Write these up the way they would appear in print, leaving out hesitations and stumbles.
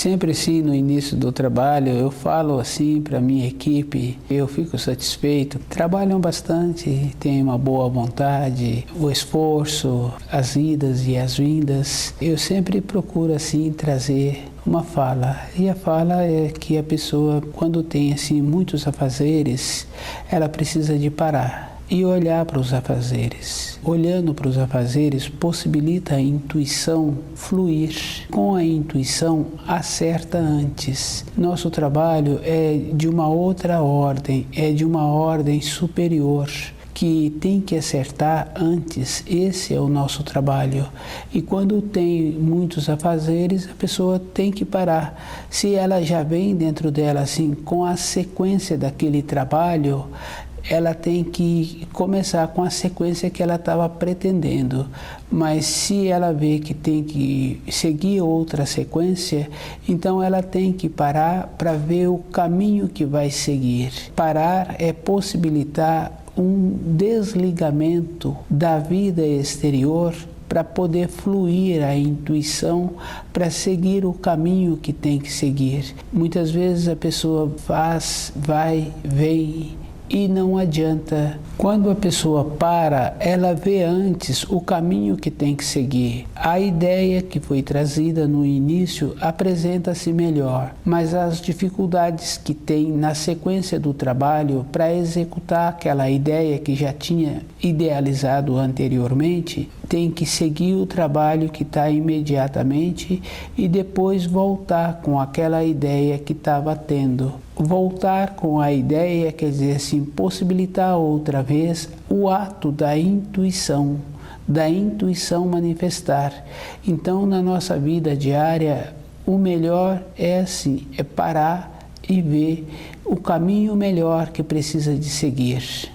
sempre assim, no início do trabalho, eu falo assim para minha equipe, eu fico satisfeito. Trabalham bastante, têm uma boa vontade, o esforço, as idas e as vindas. Eu sempre procuro assim trazer uma fala, e a fala é que a pessoa, quando tem assim muitos afazeres, ela precisa de parar e olhar para os afazeres. Olhando para os afazeres possibilita a intuição fluir. Com a intuição, acerta antes. Nosso trabalho é de uma outra ordem, é de uma ordem superior, que tem que acertar antes. Esse é o nosso trabalho. E quando tem muitos afazeres, a pessoa tem que parar. Se ela já vem dentro dela assim, com a sequência daquele trabalho, ela tem que começar com a sequência que ela estava pretendendo. Mas se ela vê que tem que seguir outra sequência, então ela tem que parar para ver o caminho que vai seguir. Parar é possibilitar um desligamento da vida exterior para poder fluir a intuição, para seguir o caminho que tem que seguir. Muitas vezes a pessoa faz, vai, vem e não adianta. Quando a pessoa para, ela vê antes o caminho que tem que seguir. A ideia que foi trazida no início apresenta-se melhor, mas as dificuldades que tem na sequência do trabalho para executar aquela ideia que já tinha idealizado anteriormente, tem que seguir o trabalho que está imediatamente e depois voltar com aquela ideia que estava tendo. Voltar com a ideia quer dizer assim, possibilitar outra vez o ato da intuição manifestar. Então, na nossa vida diária, o melhor é assim, é parar e ver o caminho melhor que precisa de seguir.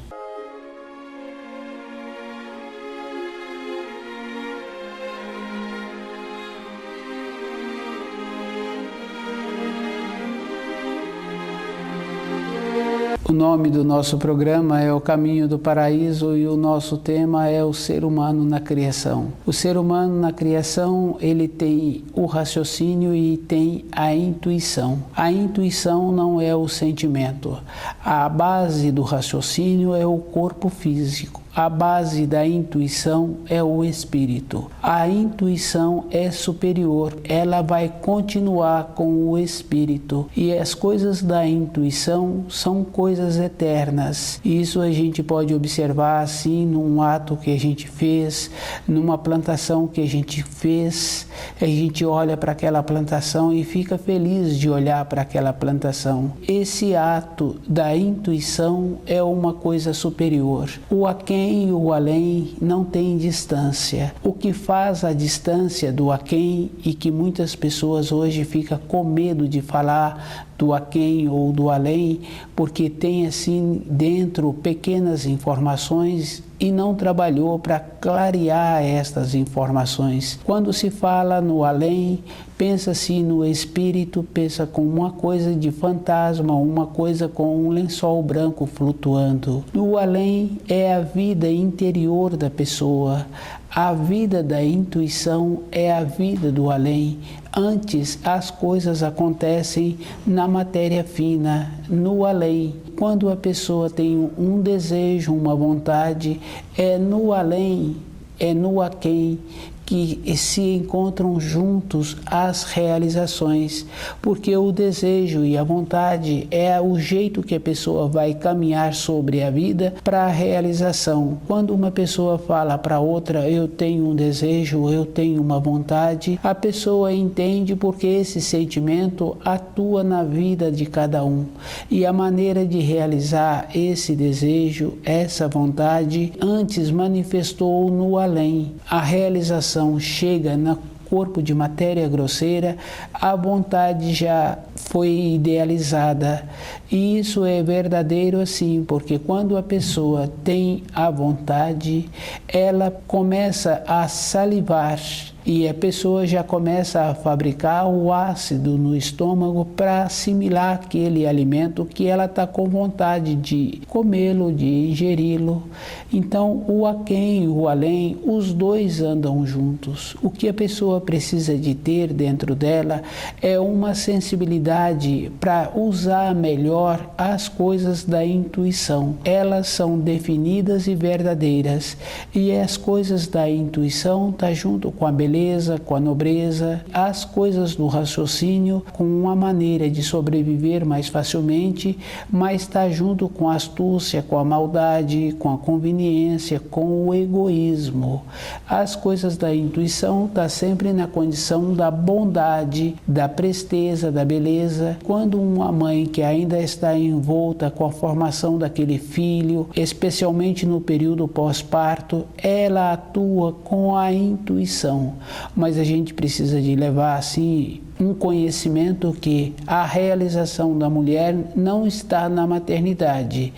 O nome do nosso programa é O Caminho do Paraíso e o nosso tema é o ser humano na criação. O ser humano na criação, ele tem o raciocínio e tem a intuição. A intuição não é o sentimento. A base do raciocínio é o corpo físico. A base da intuição é o espírito. A intuição é superior, ela vai continuar com o espírito. E as coisas da intuição são coisas eternas. Isso a gente pode observar assim num ato que a gente fez, numa plantação que a gente fez. A gente olha para aquela plantação e fica feliz de olhar para aquela plantação. Esse ato da intuição é uma coisa superior. O aquém e o além não tem distância. O que faz a distância do aquém e que muitas pessoas hoje ficam com medo de falar do aquém ou do além, porque tem assim dentro pequenas informações e não trabalhou para clarear estas informações. Quando se fala no além, pensa-se no espírito, pensa com uma coisa de fantasma, uma coisa com um lençol branco flutuando. O além é a vida interior da pessoa. A vida da intuição é a vida do além. Antes, as coisas acontecem na matéria fina, no além. Quando a pessoa tem um desejo, uma vontade, é no além, é no aquém que se encontram juntos as realizações, porque o desejo e a vontade é o jeito que a pessoa vai caminhar sobre a vida para a realização. Quando uma pessoa fala para outra, eu tenho um desejo, eu tenho uma vontade, a pessoa entende porque esse sentimento atua na vida de cada um. E a maneira de realizar esse desejo, essa vontade, antes manifestou no além. A realização chega no corpo de matéria grosseira, a vontade já foi idealizada. E isso é verdadeiro assim, porque quando a pessoa tem a vontade, ela começa a salivar e a pessoa já começa a fabricar o ácido no estômago para assimilar aquele alimento que ela está com vontade de comê-lo, de ingeri-lo. Então, o aquém e o além, os dois andam juntos. O que a pessoa precisa de ter dentro dela é uma sensibilidade para usar melhor as coisas da intuição. Elas são definidas e verdadeiras. E as coisas da intuição estão junto com a beleza, com a nobreza, as coisas do raciocínio, com uma maneira de sobreviver mais facilmente, mas está junto com a astúcia, com a maldade, com a conveniência, com o egoísmo. As coisas da intuição estão sempre na condição da bondade, da presteza, da beleza. Quando uma mãe que ainda está envolta com a formação daquele filho, especialmente no período pós-parto, ela atua com a intuição. Mas a gente precisa de levar assim um conhecimento que a realização da mulher não está na maternidade.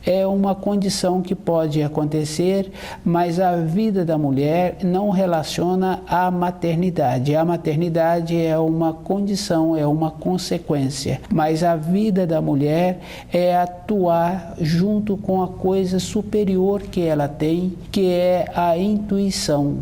É uma condição que pode acontecer, mas a vida da mulher não relaciona à maternidade. A maternidade é uma condição, é uma consequência, mas a vida da mulher é atuar junto com a coisa superior que ela tem, que é a intuição.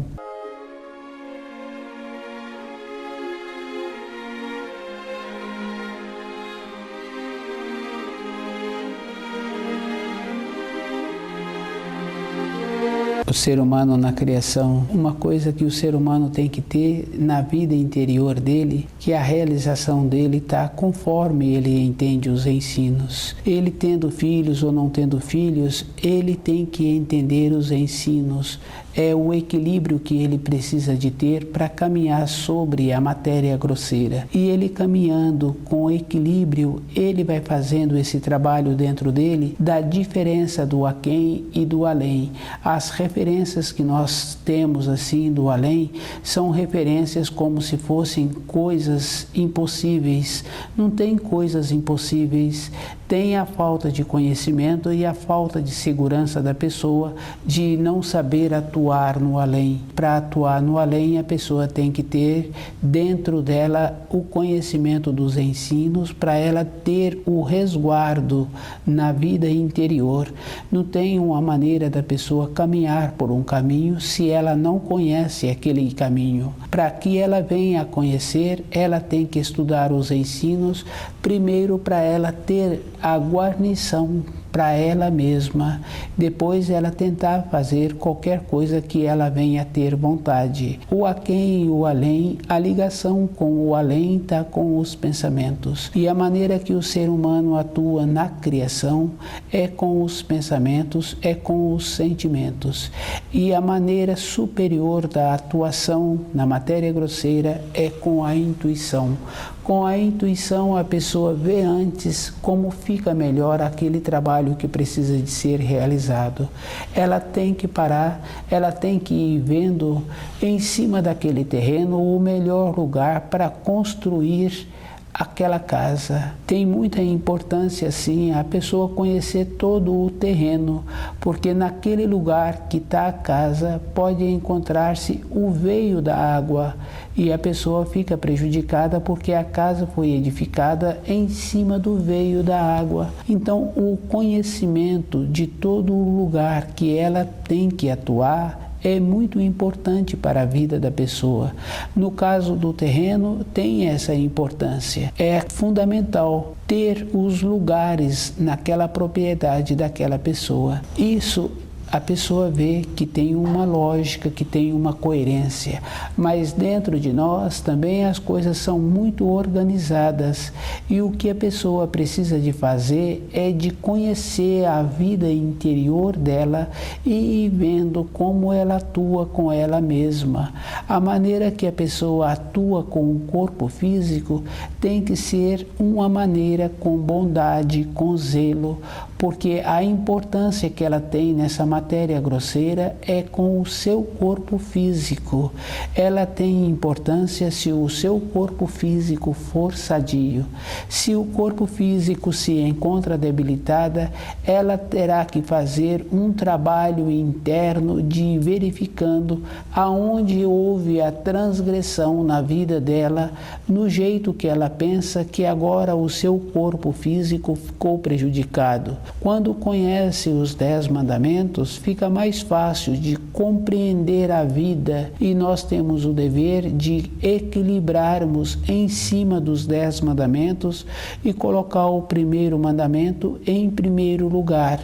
O ser humano na criação, uma coisa que o ser humano tem que ter na vida interior dele, que a realização dele está conforme ele entende os ensinos. Ele tendo filhos ou não tendo filhos, ele tem que entender os ensinos. É o equilíbrio que ele precisa de ter para caminhar sobre a matéria grosseira. E ele caminhando com equilíbrio, ele vai fazendo esse trabalho dentro dele da diferença do aquém e do além. As referências que nós temos assim do além são referências como se fossem coisas impossíveis. Não tem coisas impossíveis, tem a falta de conhecimento e a falta de segurança da pessoa de não saber atuar no além. Para atuar no além, a pessoa tem que ter dentro dela o conhecimento dos ensinos para ela ter o resguardo na vida interior. Não tem uma maneira da pessoa caminhar por um caminho se ela não conhece aquele caminho. Para que ela venha a conhecer, ela tem que estudar os ensinos, primeiro para ela ter a guarnição para ela mesma, depois ela tentar fazer qualquer coisa que ela venha a ter vontade. O aquém e o além, a ligação com o além está com os pensamentos. E a maneira que o ser humano atua na criação é com os pensamentos, é com os sentimentos. E a maneira superior da atuação na matéria grosseira é com a intuição. Com a intuição, a pessoa vê antes como fica melhor aquele trabalho que precisa de ser realizado. Ela tem que parar, ela tem que ir vendo em cima daquele terreno o melhor lugar para construir aquela casa. Tem muita importância, sim, a pessoa conhecer todo o terreno, porque naquele lugar que está a casa pode encontrar-se o veio da água e a pessoa fica prejudicada porque a casa foi edificada em cima do veio da água. Então, o conhecimento de todo o lugar que ela tem que atuar é muito importante para a vida da pessoa. No caso do terreno, tem essa importância. É fundamental ter os lugares naquela propriedade daquela pessoa. Isso a pessoa vê que tem uma lógica, que tem uma coerência, mas dentro de nós também as coisas são muito organizadas e o que a pessoa precisa de fazer é de conhecer a vida interior dela e ir vendo como ela atua com ela mesma. A maneira que a pessoa atua com o corpo físico tem que ser uma maneira com bondade, com zelo, porque a importância que ela tem nessa matéria grosseira é com o seu corpo físico. Ela tem importância se o seu corpo físico for sadio. Se o corpo físico se encontra debilitada, ela terá que fazer um trabalho interno de verificando aonde houve a transgressão na vida dela, no jeito que ela pensa que agora o seu corpo físico ficou prejudicado. Quando conhece os 10 mandamentos, fica mais fácil de compreender a vida e nós temos o dever de equilibrarmos em cima dos 10 mandamentos e colocar o primeiro mandamento em primeiro lugar,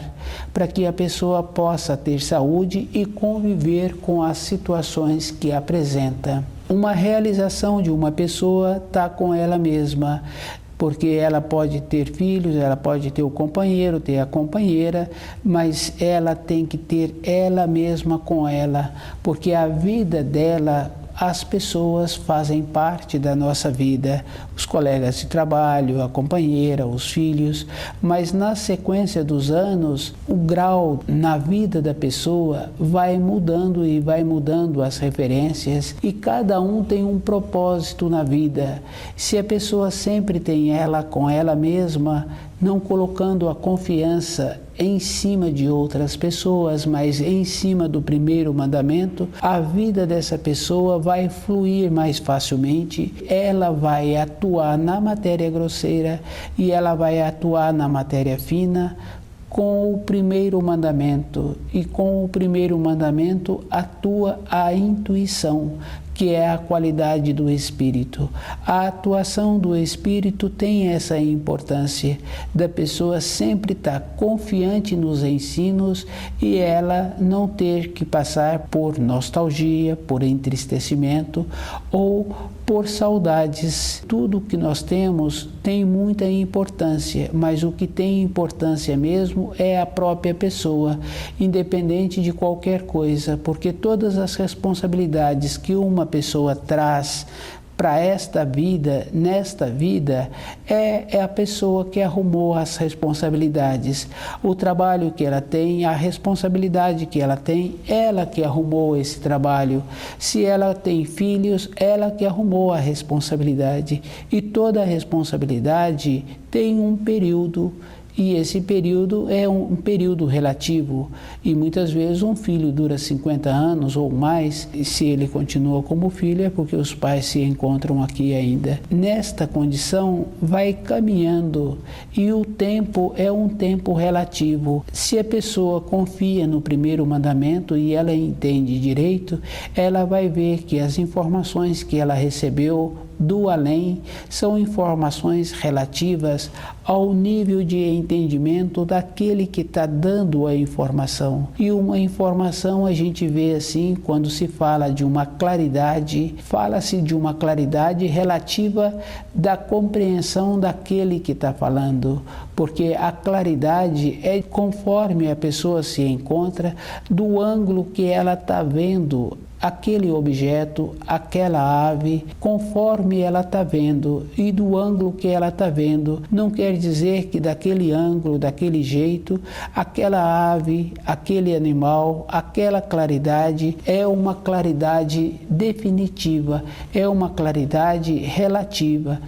para que a pessoa possa ter saúde e conviver com as situações que apresenta. Uma realização de uma pessoa está com ela mesma, porque ela pode ter filhos, ela pode ter o companheiro, ter a companheira, mas ela tem que ter ela mesma com ela, porque a vida dela, as pessoas fazem parte da nossa vida, os colegas de trabalho, a companheira, os filhos, mas na sequência dos anos, o grau na vida da pessoa vai mudando e vai mudando as referências e cada um tem um propósito na vida. Se a pessoa sempre tem ela com ela mesma, não colocando a confiança em cima de outras pessoas, mas em cima do primeiro mandamento, a vida dessa pessoa vai fluir mais facilmente, ela vai atuar na matéria grosseira e ela vai atuar na matéria fina com o primeiro mandamento. E com o primeiro mandamento atua a intuição, que é a qualidade do Espírito. A atuação do Espírito tem essa importância da pessoa sempre estar confiante nos ensinos e ela não ter que passar por nostalgia, por entristecimento ou por saudades. Tudo que nós temos tem muita importância, mas o que tem importância mesmo é a própria pessoa, independente de qualquer coisa, porque todas as responsabilidades que uma pessoa traz para esta vida, nesta vida, é a pessoa que arrumou as responsabilidades. O trabalho que ela tem, a responsabilidade que ela tem, ela que arrumou esse trabalho. Se ela tem filhos, ela que arrumou a responsabilidade. E toda a responsabilidade tem um período. E esse período é um período relativo e muitas vezes um filho dura 50 anos ou mais e se ele continua como filho é porque os pais se encontram aqui ainda. Nesta condição vai caminhando e o tempo é um tempo relativo. Se a pessoa confia no primeiro mandamento e ela entende direito, ela vai ver que as informações que ela recebeu do além são informações relativas ao nível de entendimento daquele que está dando a informação. E uma informação a gente vê assim, quando se fala de uma claridade, fala-se de uma claridade relativa da compreensão daquele que está falando, porque a claridade é conforme a pessoa se encontra do ângulo que ela está vendo aquele objeto, aquela ave, conforme ela está vendo e do ângulo que ela está vendo. Não quer dizer que daquele ângulo, daquele jeito, aquela ave, aquele animal, aquela claridade é uma claridade definitiva, é uma claridade relativa.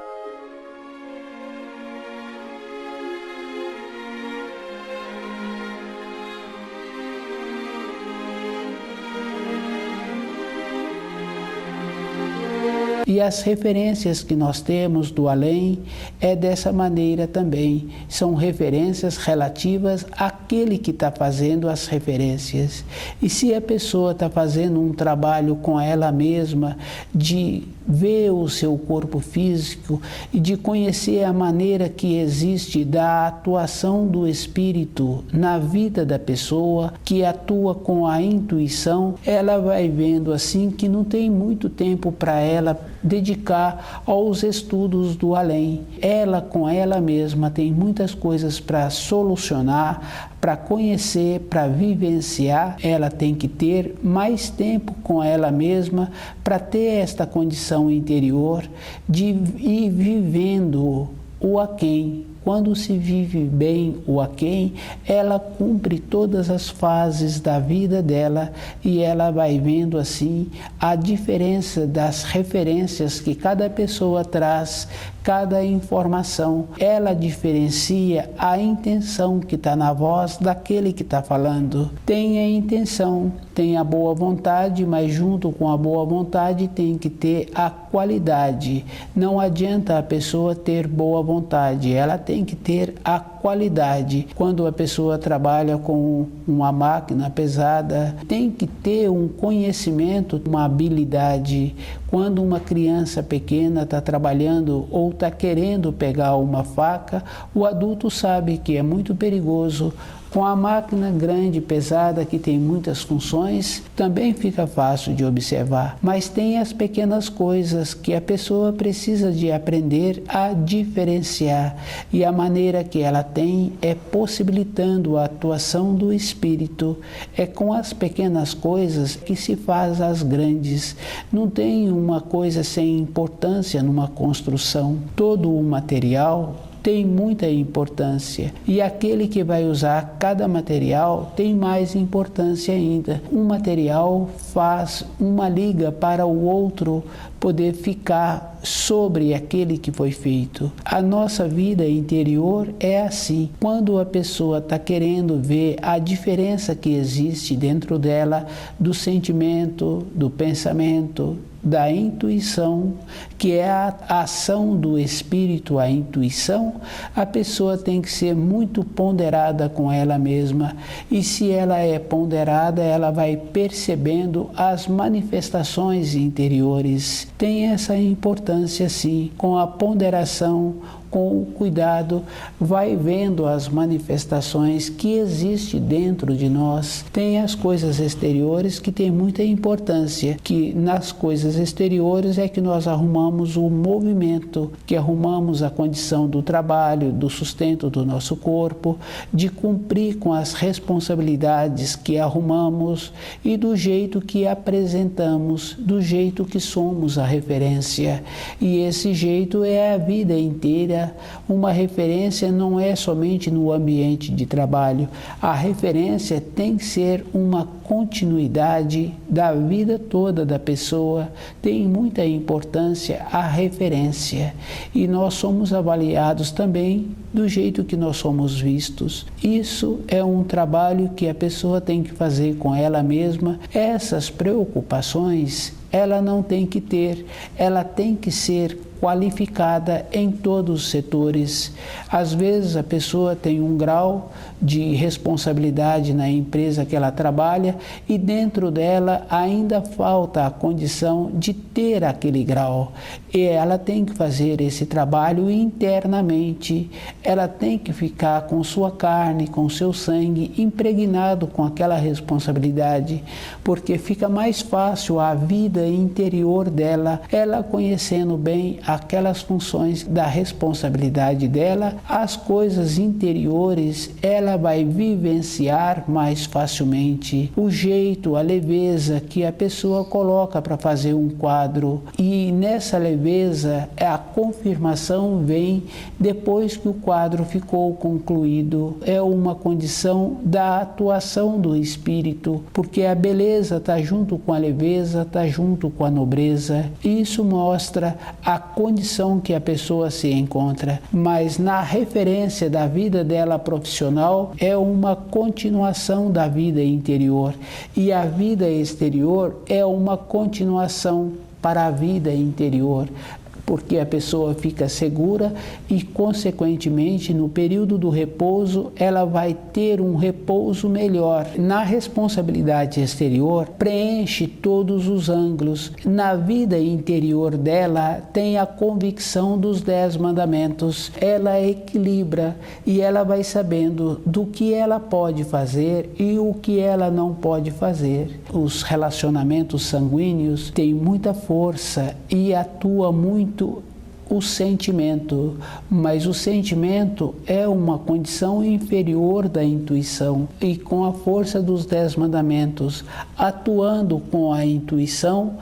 E as referências que nós temos do além é dessa maneira também. São referências relativas àquele que está fazendo as referências. E se a pessoa está fazendo um trabalho com ela mesma de ver o seu corpo físico e de conhecer a maneira que existe da atuação do espírito na vida da pessoa, que atua com a intuição, ela vai vendo assim que não tem muito tempo para ela dedicar aos estudos do além. Ela com ela mesma tem muitas coisas para solucionar, para conhecer, para vivenciar. Ela tem que ter mais tempo com ela mesma para ter esta condição interior de ir vivendo o aquém. quando se vive bem o aquém, ela cumpre todas as fases da vida dela e ela vai vendo assim a diferença das referências que cada pessoa traz, cada informação. Ela diferencia a intenção que está na voz daquele que está falando. Tem a intenção, tem a boa vontade, mas junto com a boa vontade tem que ter a qualidade. Não adianta a pessoa ter boa vontade, ela tem que ter a qualidade. Quando a pessoa trabalha com uma máquina pesada, tem que ter um conhecimento, uma habilidade. Quando uma criança pequena está trabalhando ou está querendo pegar uma faca, o adulto sabe que é muito perigoso. Com a máquina grande, pesada, que tem muitas funções, também fica fácil de observar. Mas tem as pequenas coisas que a pessoa precisa de aprender a diferenciar. E a maneira que ela tem é possibilitando a atuação do Espírito. É com as pequenas coisas que se faz as grandes. Não tem uma coisa sem importância numa construção. Todo o material tem muita importância e aquele que vai usar cada material tem mais importância ainda. Um material faz uma liga para o outro poder ficar sobre aquele que foi feito. A nossa vida interior é assim. Quando a pessoa está querendo ver a diferença que existe dentro dela do sentimento, do pensamento, da intuição, que é a ação do espírito, a intuição, a pessoa tem que ser muito ponderada com ela mesma. E se ela é ponderada, ela vai percebendo as manifestações interiores. Tem essa importância, sim, com a ponderação, com o cuidado, vai vendo as manifestações que existem dentro de nós. Tem as coisas exteriores que têm muita importância, que nas coisas exteriores é que nós arrumamos o movimento, que arrumamos a condição do trabalho, do sustento do nosso corpo, de cumprir com as responsabilidades que arrumamos e do jeito que apresentamos, do jeito que somos a referência. E esse jeito é a vida inteira. Uma referência não é somente no ambiente de trabalho. A referência tem que ser uma continuidade da vida toda da pessoa. Tem muita importância a referência. E nós somos avaliados também do jeito que nós somos vistos. Isso é um trabalho que a pessoa tem que fazer com ela mesma. Essas preocupações ela não tem que ter, ela tem que ser qualificada em todos os setores. Às vezes a pessoa tem um grau de responsabilidade na empresa que ela trabalha e dentro dela ainda falta a condição de ter aquele grau. E ela tem que fazer esse trabalho internamente. Ela tem que ficar com sua carne, com seu sangue impregnado com aquela responsabilidade, porque fica mais fácil a vida interior dela, ela conhecendo bem aquelas funções da responsabilidade dela, as coisas interiores ela vai vivenciar mais facilmente. O jeito, a leveza que a pessoa coloca para fazer um quadro, e nessa leveza a confirmação vem depois que o quadro ficou concluído. É uma condição da atuação do espírito, porque a beleza está junto com a leveza, está junto com a nobreza. Isso mostra a condição que a pessoa se encontra, mas na referência da vida dela profissional é uma continuação da vida interior, e a vida exterior é uma continuação para a vida interior, porque a pessoa fica segura e, consequentemente, no período do repouso, ela vai ter um repouso melhor. Na responsabilidade exterior, preenche todos os ângulos. Na vida interior dela, tem a convicção dos 10 mandamentos. Ela equilibra e ela vai sabendo do que ela pode fazer e o que ela não pode fazer. Os relacionamentos sanguíneos têm muita força e atua muito o sentimento, mas o sentimento é uma condição inferior da intuição, e com a força dos 10 mandamentos, atuando com a intuição,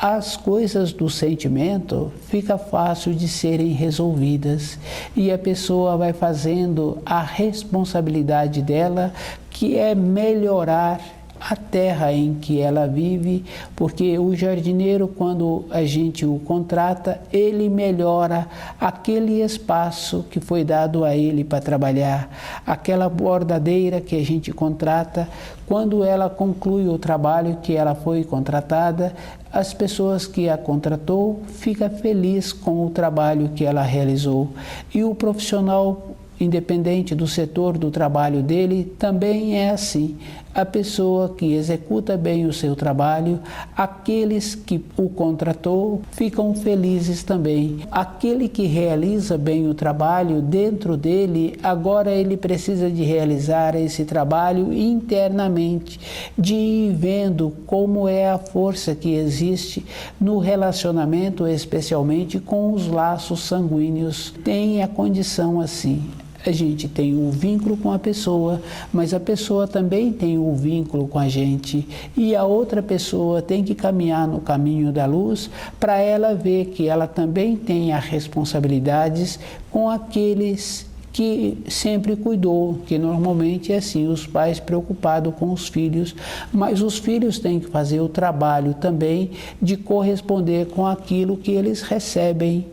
as coisas do sentimento fica fácil de serem resolvidas e a pessoa vai fazendo a responsabilidade dela, que é melhorar a terra em que ela vive, porque o jardineiro, quando a gente o contrata, ele melhora aquele espaço que foi dado a ele para trabalhar. Aquela bordadeira que a gente contrata, quando ela conclui o trabalho que ela foi contratada, as pessoas que a contratou ficam felizes com o trabalho que ela realizou. E o profissional, independente do setor do trabalho dele, também é assim. A pessoa que executa bem o seu trabalho, aqueles que o contratou ficam felizes também. Aquele que realiza bem o trabalho dentro dele, agora ele precisa de realizar esse trabalho internamente, de ir vendo como é a força que existe no relacionamento, especialmente com os laços sanguíneos. Tem a condição assim. A gente tem um vínculo com a pessoa, mas a pessoa também tem um vínculo com a gente. E a outra pessoa tem que caminhar no caminho da luz para ela ver que ela também tem as responsabilidades com aqueles que sempre cuidou, que normalmente é assim, os pais preocupados com os filhos, mas os filhos têm que fazer o trabalho também de corresponder com aquilo que eles recebem.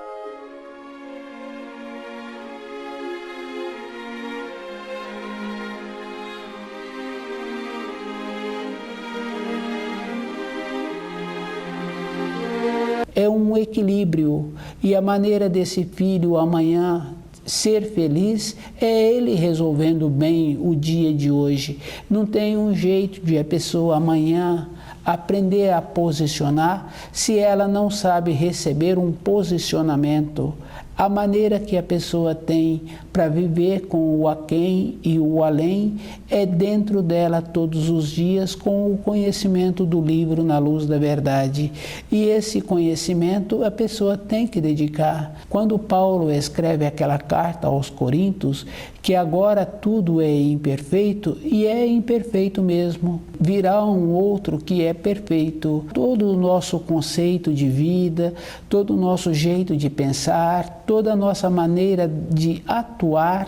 É um equilíbrio, e a maneira desse filho amanhã ser feliz é ele resolvendo bem o dia de hoje. Não tem um jeito de a pessoa amanhã aprender a posicionar se ela não sabe receber um posicionamento. A maneira que a pessoa tem para viver com o aquém e o além é dentro dela todos os dias com o conhecimento do livro Na Luz da Verdade. E esse conhecimento a pessoa tem que dedicar. Quando Paulo escreve aquela carta aos Coríntios, que agora tudo é imperfeito, e é imperfeito mesmo, virá um outro que é perfeito. Todo o nosso conceito de vida, todo o nosso jeito de pensar, toda a nossa maneira de atuar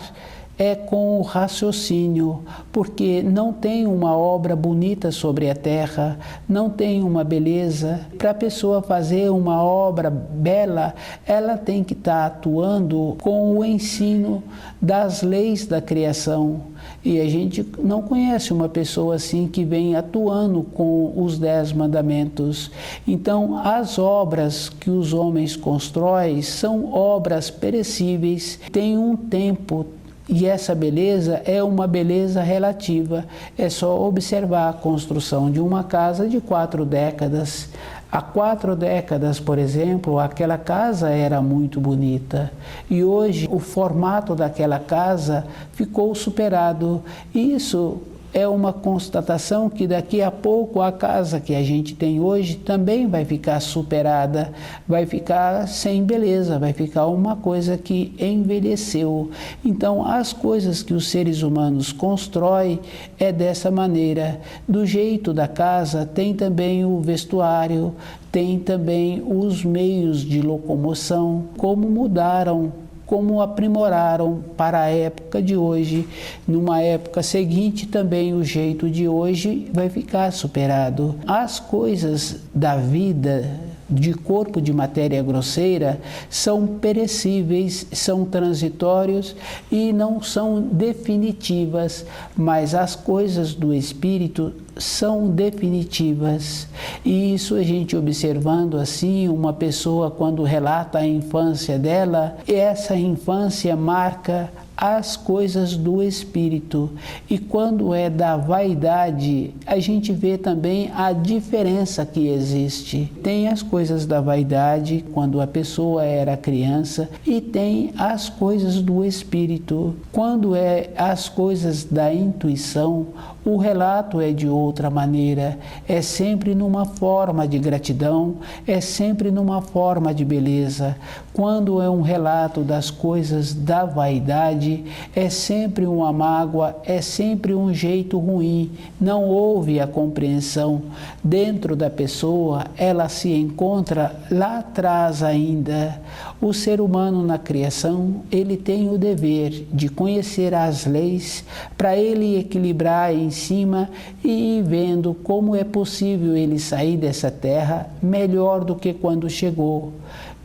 é com o raciocínio, porque não tem uma obra bonita sobre a terra, não tem uma beleza. Para a pessoa fazer uma obra bela, ela tem que estar atuando com o ensino das leis da criação. E a gente não conhece uma pessoa assim que vem atuando com os 10 mandamentos. Então, as obras que os homens constroem são obras perecíveis, têm um tempo. E essa beleza é uma beleza relativa. É só observar a construção de uma casa de 4 décadas. Há 4 décadas, por exemplo, aquela casa era muito bonita. E hoje o formato daquela casa ficou superado. Isso é uma constatação que daqui a pouco a casa que a gente tem hoje também vai ficar superada, vai ficar sem beleza, vai ficar uma coisa que envelheceu. Então, as coisas que os seres humanos constroem é dessa maneira. Do jeito da casa tem também o vestuário, tem também os meios de locomoção, como mudaram, como aprimoraram para a época de hoje. Numa época seguinte também o jeito de hoje vai ficar superado. As coisas da vida de corpo de matéria grosseira são perecíveis, são transitórios e não são definitivas, mas as coisas do espírito são definitivas. E isso a gente observando assim, uma pessoa quando relata a infância dela, essa infância marca as coisas do espírito. E quando é da vaidade, a gente vê também a diferença que existe. Tem as coisas da vaidade, quando a pessoa era criança, e tem as coisas do espírito. Quando é as coisas da intuição, o relato é de outra maneira, é sempre numa forma de gratidão, é sempre numa forma de beleza. Quando é um relato das coisas da vaidade, é sempre uma mágoa, é sempre um jeito ruim, não houve a compreensão. Dentro da pessoa, ela se encontra lá atrás ainda. O ser humano na criação, ele tem o dever de conhecer as leis para ele equilibrar em cima e ir vendo como é possível ele sair dessa terra melhor do que quando chegou.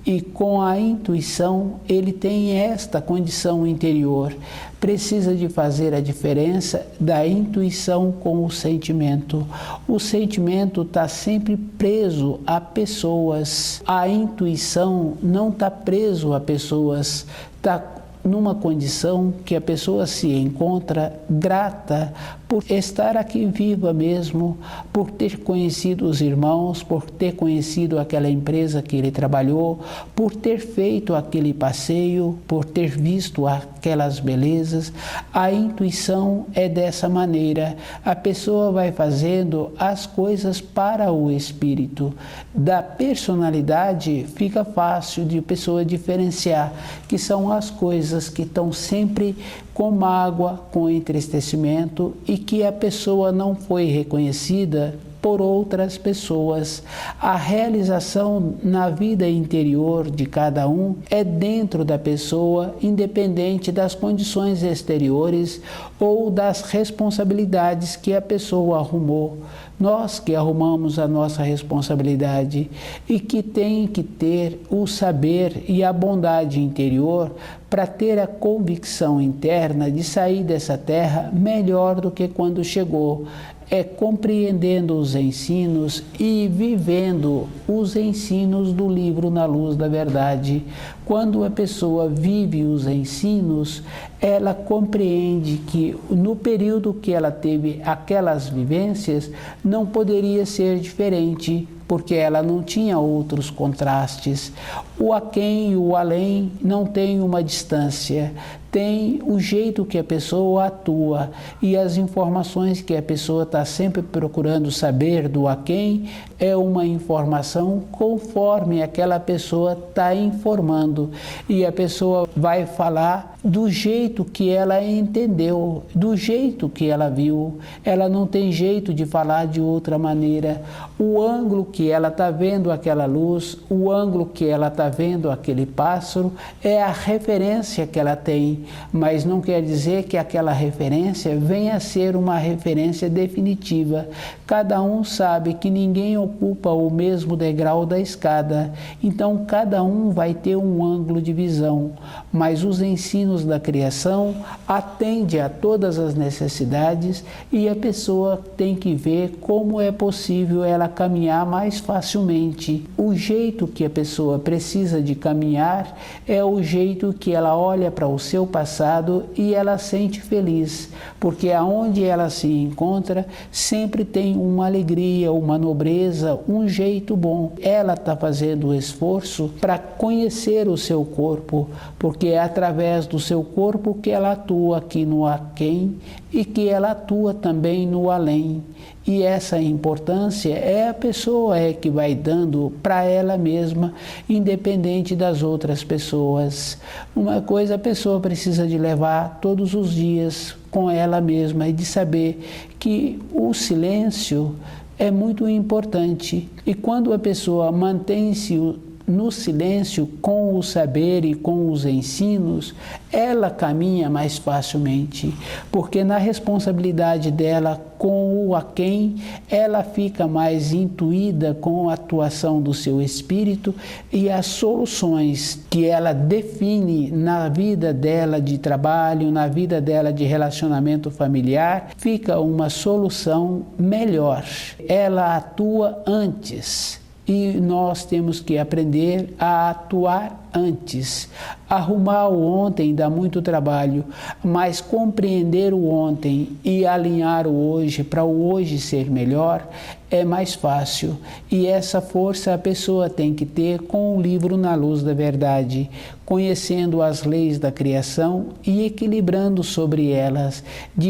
E com a intuição, ele tem esta condição interior. Precisa de fazer a diferença da intuição com o sentimento. O sentimento está sempre preso a pessoas. A intuição não está preso a pessoas. Está numa condição que a pessoa se encontra grata por estar aqui viva mesmo, por ter conhecido os irmãos, por ter conhecido aquela empresa que ele trabalhou, por ter feito aquele passeio, por ter visto aquelas belezas. A intuição é dessa maneira. A pessoa vai fazendo as coisas para o espírito. Da personalidade fica fácil de a pessoa diferenciar, que são as coisas que estão sempre com mágoa, com entristecimento e que a pessoa não foi reconhecida por outras pessoas. A realização na vida interior de cada um é dentro da pessoa, independente das condições exteriores ou das responsabilidades que a pessoa arrumou. Nós que arrumamos a nossa responsabilidade e que tem que ter o saber e a bondade interior para ter a convicção interna de sair dessa terra melhor do que quando chegou. É compreendendo os ensinos e vivendo os ensinos do livro Na Luz da Verdade. Quando a pessoa vive os ensinos, ela compreende que no período que ela teve aquelas vivências, não poderia ser diferente, porque ela não tinha outros contrastes. O aquém e o além não tem uma distância, tem o jeito que a pessoa atua e as informações que a pessoa está sempre procurando saber do aquém é uma informação conforme aquela pessoa está informando, e a pessoa vai falar do jeito que ela entendeu, do jeito que ela viu. Ela não tem jeito de falar de outra maneira. O ângulo que ela está vendo aquela luz, o ângulo que ela está vendo aquele pássaro, é a referência que ela tem, mas não quer dizer que aquela referência venha a ser uma referência definitiva. Cada um sabe que ninguém ocupa o mesmo degrau da escada, então cada um vai ter um ângulo de visão, mas os ensinos da criação atendem a todas as necessidades e a pessoa tem que ver como é possível ela caminhar mais facilmente. O jeito que a pessoa precisa de caminhar é o jeito que ela olha para o seu passado e ela sente feliz, porque aonde ela se encontra sempre tem uma alegria, uma nobreza, um jeito bom. Ela está fazendo o esforço para conhecer o seu corpo, porque é através do seu corpo que ela atua aqui no aquém e que ela atua também no além. E essa importância é a pessoa que vai dando para ela mesma, independente das outras pessoas. Uma coisa a pessoa precisa de levar todos os dias com ela mesma e de saber que o silêncio é muito importante. E quando a pessoa mantém-se no silêncio, com o saber e com os ensinos, ela caminha mais facilmente, porque na responsabilidade dela com o aquém, ela fica mais intuída com a atuação do seu espírito e as soluções que ela define na vida dela de trabalho, na vida dela de relacionamento familiar, fica uma solução melhor. Ela atua antes. E nós temos que aprender a atuar antes. Arrumar o ontem dá muito trabalho, mas compreender o ontem e alinhar o hoje para o hoje ser melhor é mais fácil. E essa força a pessoa tem que ter com o livro Na Luz da Verdade, conhecendo as leis da criação e equilibrando sobre elas,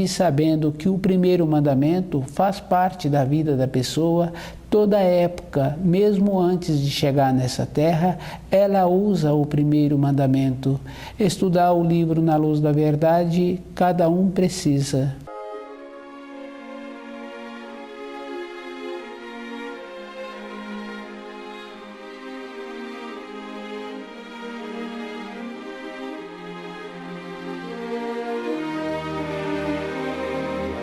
sabendo que o primeiro mandamento faz parte da vida da pessoa. Toda época, mesmo antes de chegar nessa terra, ela usa o primeiro mandamento. Estudar o livro Na Luz da Verdade, cada um precisa.